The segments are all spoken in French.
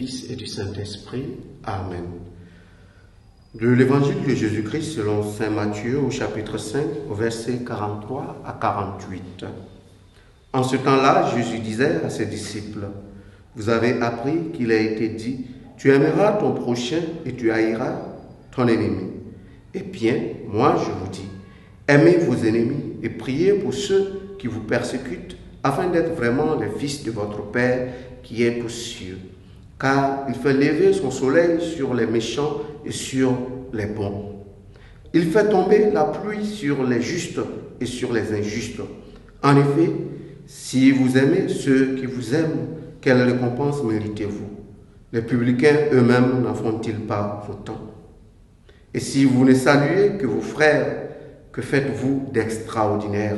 Fils et du Saint-Esprit. Amen. De l'Évangile de Jésus-Christ selon saint Matthieu au chapitre 5, au verset 43 à 48. En ce temps-là, Jésus disait à ses disciples, « Vous avez appris qu'il a été dit, tu aimeras ton prochain et tu haïras ton ennemi. Eh bien, moi je vous dis, aimez vos ennemis et priez pour ceux qui vous persécutent, afin d'être vraiment les fils de votre Père qui est aux cieux. Car il fait lever son soleil sur les méchants et sur les bons. Il fait tomber la pluie sur les justes et sur les injustes. En effet, si vous aimez ceux qui vous aiment, quelle récompense méritez-vous? Les publicains eux-mêmes n'en font-ils pas autant? Et si vous ne saluez que vos frères, que faites-vous d'extraordinaire?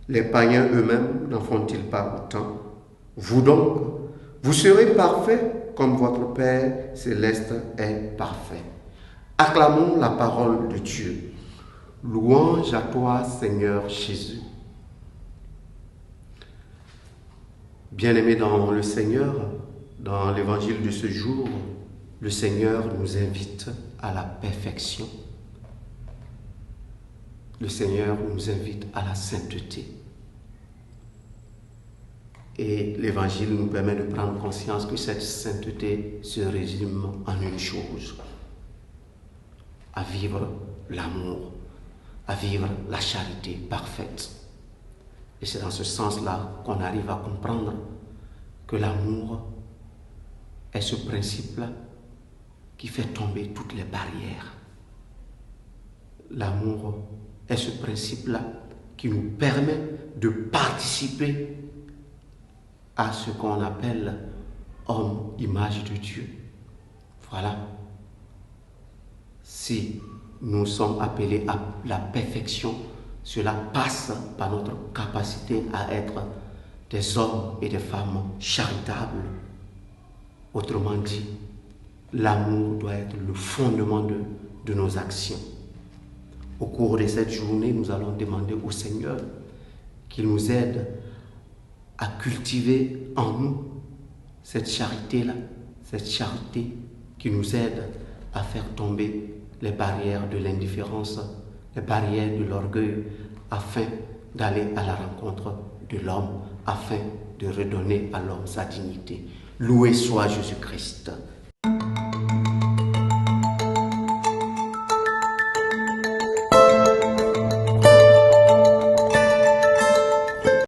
Les païens eux-mêmes n'en font-ils pas autant? Vous donc, vous serez parfaits comme votre Père céleste est parfait. Acclamons la parole de Dieu. Louange à toi, Seigneur Jésus. Bien-aimés dans le Seigneur, dans l'évangile de ce jour, le Seigneur nous invite à la perfection. Le Seigneur nous invite à la sainteté. Et l'évangile nous permet de prendre conscience que cette sainteté se résume en une chose: à vivre l'amour, à vivre la charité parfaite. Et c'est dans ce sens-là qu'on arrive à comprendre que l'amour est ce principe-là qui fait tomber toutes les barrières. L'amour est ce principe-là qui nous permet de participer à ce qu'on appelle homme, image de Dieu. Voilà. Si nous sommes appelés à la perfection, cela passe par notre capacité à être des hommes et des femmes charitables. Autrement dit, l'amour doit être le fondement de nos actions. Au cours de cette journée, nous allons demander au Seigneur qu'il nous aide à cultiver en nous cette charité-là, cette charité qui nous aide à faire tomber les barrières de l'indifférence, les barrières de l'orgueil, afin d'aller à la rencontre de l'homme, afin de redonner à l'homme sa dignité. Loué soit Jésus-Christ.